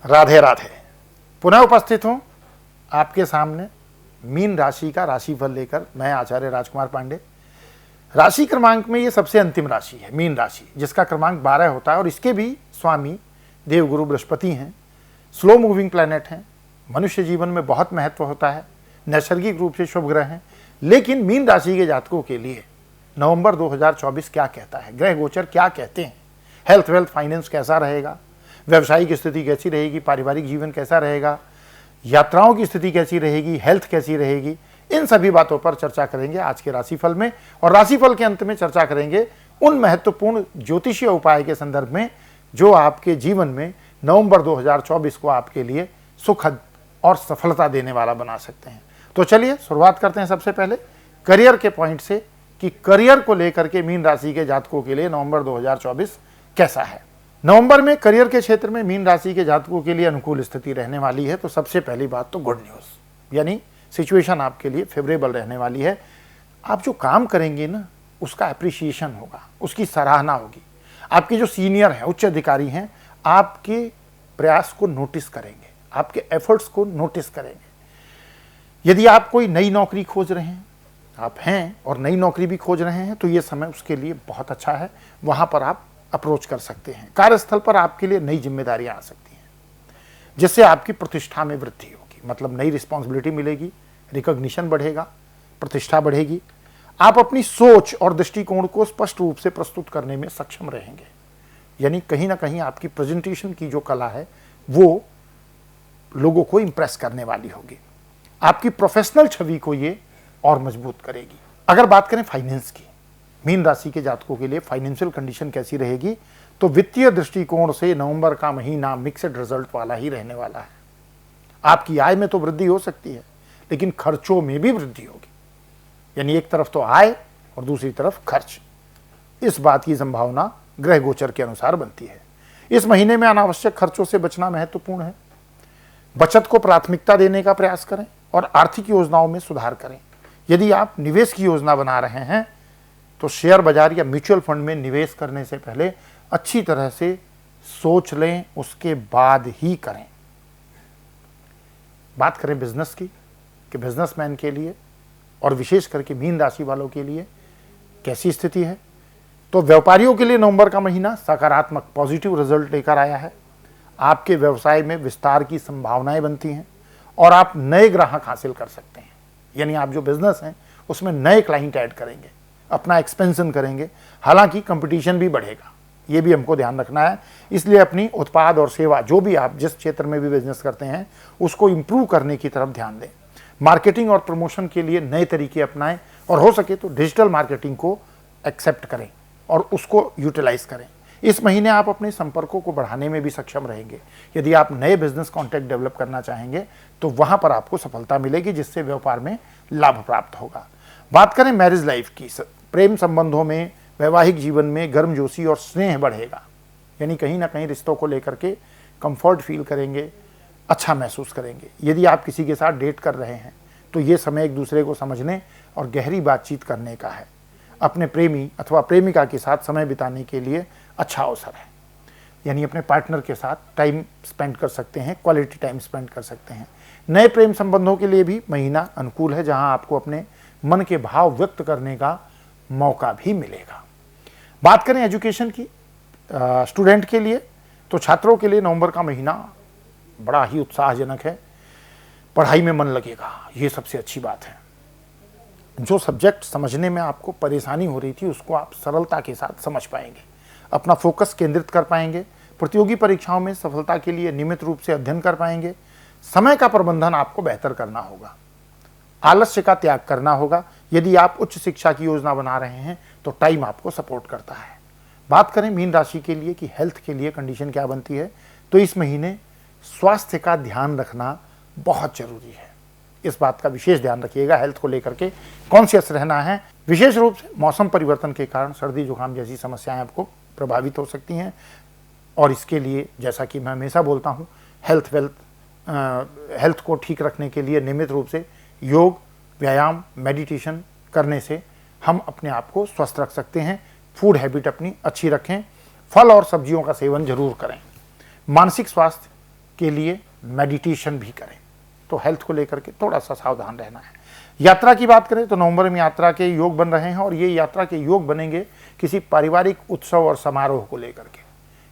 राधे राधे। पुनः उपस्थित हूँ आपके सामने मीन राशि का राशिफल लेकर। मैं आचार्य राजकुमार पांडे। राशि क्रमांक में ये सबसे अंतिम राशि है मीन राशि, जिसका क्रमांक 12 होता है और इसके भी स्वामी देवगुरु बृहस्पति हैं। स्लो मूविंग प्लैनेट हैं, मनुष्य जीवन में बहुत महत्व होता है, नैसर्गिक रूप से शुभ ग्रह हैं। लेकिन मीन राशि के जातकों के लिए नवंबर 2024 क्या कहता है, ग्रह गोचर क्या कहते हैं, हेल्थ वेल्थ फाइनेंस कैसा रहेगा, व्यवसायिक स्थिति कैसी रहेगी, पारिवारिक जीवन कैसा रहेगा, यात्राओं की स्थिति कैसी रहेगी, हेल्थ कैसी रहेगी, इन सभी बातों पर चर्चा करेंगे आज के राशिफल में। और राशिफल के अंत में चर्चा करेंगे उन महत्वपूर्ण ज्योतिषीय उपाय के संदर्भ में जो आपके जीवन में नवंबर 2024 को आपके लिए सुखद और सफलता देने वाला बना सकते हैं। तो चलिए शुरुआत करते हैं सबसे पहले करियर के पॉइंट से कि करियर को लेकर के मीन राशि के जातकों के लिए नवंबर 2024 कैसा है। नवंबर में करियर के क्षेत्र में मीन राशि के जातकों के लिए अनुकूल स्थिति रहने वाली है। तो सबसे पहली बात तो गुड न्यूज़, यानी सिचुएशन आपके लिए फेवरेबल रहने वाली है। आप जो काम करेंगे ना उसका अप्रिसिएशन होगा, उसकी सराहना होगी। आपके जो सीनियर हैं, उच्च अधिकारी हैं, आपके प्रयास को नोटिस करेंगे, आपके एफर्ट्स को नोटिस करेंगे। यदि आप कोई नई नौकरी खोज रहे हैं, आप हैं और नई नौकरी भी खोज रहे हैं, तो ये समय उसके लिए बहुत अच्छा है। वहाँ पर आप अप्रोच कर सकते हैं। कार्यस्थल पर आपके लिए नई जिम्मेदारियां आ सकती हैं, जिससे आपकी प्रतिष्ठा में वृद्धि होगी, मतलब नई रिस्पॉन्सिबिलिटी मिलेगी, रिकॉग्निशन बढ़ेगा, प्रतिष्ठा बढ़ेगी। आप अपनी सोच और दृष्टिकोण को स्पष्ट रूप से प्रस्तुत करने में सक्षम रहेंगे, यानी कहीं ना कहीं आपकी प्रेजेंटेशन की जो कला है वो लोगों को इंप्रेस करने वाली होगी। आपकी प्रोफेशनल छवि को ये और मजबूत करेगी। अगर बात करें फाइनेंस की, मीन राशि के जातकों के लिए फाइनेंशियल कंडीशन कैसी रहेगी, तो वित्तीय दृष्टिकोण से नवंबर का महीना मिक्सड रिजल्ट वाला ही रहने वाला है। आपकी आय में तो वृद्धि हो सकती है, लेकिन खर्चों में भी वृद्धि होगी, यानी एक तरफ तो आय और दूसरी तरफ खर्च। इस बात की संभावना ग्रह गोचर के अनुसार बनती है। इस महीने में अनावश्यक खर्चों से बचना महत्वपूर्ण है। बचत को प्राथमिकता देने का प्रयास करें और आर्थिक योजनाओं में सुधार करें। यदि आप निवेश की योजना बना रहे हैं तो शेयर बाजार या म्यूचुअल फंड में निवेश करने से पहले अच्छी तरह से सोच लें, उसके बाद ही करें। बात करें बिजनेस की कि बिजनेसमैन के लिए और विशेष करके मीन राशि वालों के लिए कैसी स्थिति है, तो व्यापारियों के लिए नवंबर का महीना सकारात्मक पॉजिटिव रिजल्ट लेकर आया है। आपके व्यवसाय में विस्तार की संभावनाएं बनती हैं और आप नए ग्राहक हासिल कर सकते हैं, यानी आप जो बिजनेस हैं उसमें नए क्लाइंट ऐड करेंगे, अपना एक्सपेंशन करेंगे। हालांकि कंपटीशन भी बढ़ेगा, ये भी हमको ध्यान रखना है। इसलिए अपनी उत्पाद और सेवा, जो भी आप जिस क्षेत्र में भी बिजनेस करते हैं, उसको इम्प्रूव करने की तरफ ध्यान दें। मार्केटिंग और प्रमोशन के लिए नए तरीके अपनाएं और हो सके तो डिजिटल मार्केटिंग को एक्सेप्ट करें और उसको यूटिलाइज करें। इस महीने आप अपने संपर्कों को बढ़ाने में भी सक्षम रहेंगे। यदि आप नए बिजनेस कॉन्टैक्ट डेवलप करना चाहेंगे तो वहां पर आपको सफलता मिलेगी, जिससे व्यापार में लाभ प्राप्त होगा। बात करें मैरिज लाइफ की, प्रेम संबंधों में, वैवाहिक जीवन में गर्मजोशी और स्नेह बढ़ेगा, यानी कहीं ना कहीं रिश्तों को लेकर के कंफर्ट फील करेंगे, अच्छा महसूस करेंगे। यदि आप किसी के साथ डेट कर रहे हैं तो ये समय एक दूसरे को समझने और गहरी बातचीत करने का है। अपने प्रेमी अथवा प्रेमिका के साथ समय बिताने के लिए अच्छा अवसर है, यानी अपने पार्टनर के साथ टाइम स्पेंड कर सकते हैं, क्वालिटी टाइम स्पेंड कर सकते हैं। नए प्रेम संबंधों के लिए भी महीना अनुकूल है, जहां आपको अपने मन के भाव व्यक्त करने का मौका भी मिलेगा। बात करें एजुकेशन की, स्टूडेंट के लिए, तो छात्रों के लिए नवंबर का महीना बड़ा ही उत्साहजनक है। पढ़ाई में मन लगेगा, ये सबसे अच्छी बात है। जो सब्जेक्ट समझने में आपको परेशानी हो रही थी उसको आप सरलता के साथ समझ पाएंगे, अपना फोकस केंद्रित कर पाएंगे। प्रतियोगी परीक्षाओं में सफलता के लिए नियमित रूप से अध्ययन कर पाएंगे। समय का प्रबंधन आपको बेहतर करना होगा, आलस्य का त्याग करना होगा। यदि आप उच्च शिक्षा की योजना बना रहे हैं तो टाइम आपको सपोर्ट करता है। बात करें मीन राशि के लिए कि हेल्थ के लिए कंडीशन क्या बनती है, तो इस महीने स्वास्थ्य का ध्यान रखना बहुत जरूरी है। इस बात का विशेष ध्यान रखिएगा, हेल्थ को लेकर के कॉन्शियस रहना है। विशेष रूप से मौसम परिवर्तन के कारण सर्दी जुकाम जैसी समस्याएं आपको प्रभावित हो सकती हैं, और इसके लिए जैसा कि मैं हमेशा बोलता हूं, हेल्थ को ठीक रखने के लिए नियमित रूप से योग, व्यायाम, मेडिटेशन करने से हम अपने आप को स्वस्थ रख सकते हैं। फूड हैबिट अपनी अच्छी रखें, फल और सब्जियों का सेवन जरूर करें। मानसिक स्वास्थ्य के लिए मेडिटेशन भी करें। तो हेल्थ को लेकर के थोड़ा सा सावधान रहना है। यात्रा की बात करें तो नवंबर में यात्रा के योग बन रहे हैं और ये यात्रा के योग बनेंगे किसी पारिवारिक उत्सव और समारोह को लेकर के,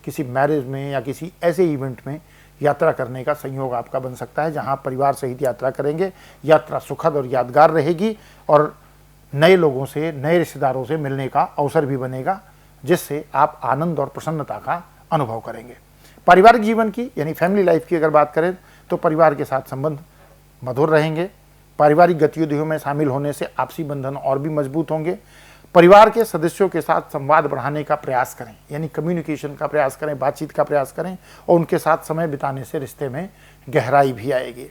किसी मैरिज में या किसी ऐसे इवेंट में यात्रा करने का संयोग आपका बन सकता है, जहां परिवार सहित यात्रा करेंगे। यात्रा सुखद और यादगार रहेगी और नए लोगों से, नए रिश्तेदारों से मिलने का अवसर भी बनेगा, जिससे आप आनंद और प्रसन्नता का अनुभव करेंगे। पारिवारिक जीवन की यानी फैमिली लाइफ की अगर बात करें तो परिवार के साथ संबंध मधुर रहेंगे। पारिवारिक गतिविधियों में शामिल होने से आपसी बंधन और भी मजबूत होंगे। परिवार के सदस्यों के साथ संवाद बढ़ाने का प्रयास करें, यानी कम्युनिकेशन का प्रयास करें, बातचीत का प्रयास करें और उनके साथ समय बिताने से रिश्ते में गहराई भी आएगी।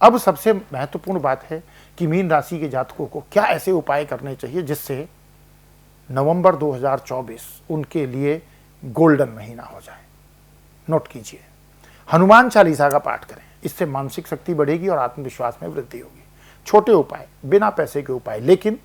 अब सबसे महत्वपूर्ण बात है कि मीन राशि के जातकों को क्या ऐसे उपाय करने चाहिए जिससे नवंबर 2024 उनके लिए गोल्डन महीना हो जाए। नोट कीजिए, हनुमान चालीसा का पाठ करें, इससे मानसिक शक्ति बढ़ेगी और आत्मविश्वास में वृद्धि होगी। छोटे उपाय, बिना पैसे के उपाय, लेकिन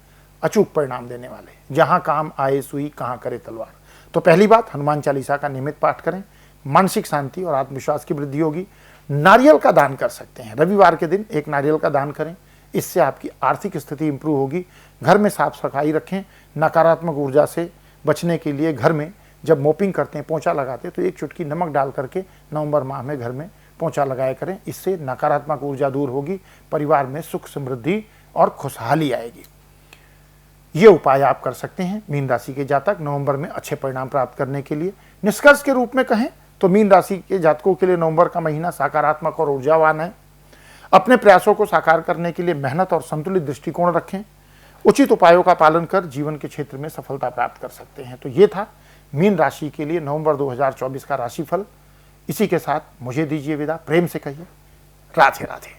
अचूक परिणाम देने वाले। जहां काम आए सुई, कहां करे तलवार। तो पहली बात, हनुमान चालीसा का नियमित पाठ करें, मानसिक शांति और आत्मविश्वास की वृद्धि होगी। नारियल का दान कर सकते हैं, रविवार के दिन एक नारियल का दान करें, इससे आपकी आर्थिक स्थिति इंप्रूव होगी। घर में साफ सफाई रखें। नकारात्मक ऊर्जा से बचने के लिए घर में जब मोपिंग करते हैं, पोंछा लगाते हैं, तो एक चुटकी नमक डाल करके नवंबर माह में घर में पोंछा लगाया करें। इससे नकारात्मक ऊर्जा दूर होगी, परिवार में सुख समृद्धि और खुशहाली आएगी। ये उपाय आप कर सकते हैं मीन राशि के जातक नवंबर में अच्छे परिणाम प्राप्त करने के लिए। निष्कर्ष के रूप में कहें तो मीन राशि के जातकों के लिए नवंबर का महीना सकारात्मक और ऊर्जावान है। अपने प्रयासों को साकार करने के लिए मेहनत और संतुलित दृष्टिकोण रखें। उचित उपायों का पालन कर जीवन के क्षेत्र में सफलता प्राप्त कर सकते हैं। तो ये था मीन राशि के लिए नवंबर 2024 का राशिफल। इसी के साथ मुझे दीजिए विदा। प्रेम से कहिए राधे राधे।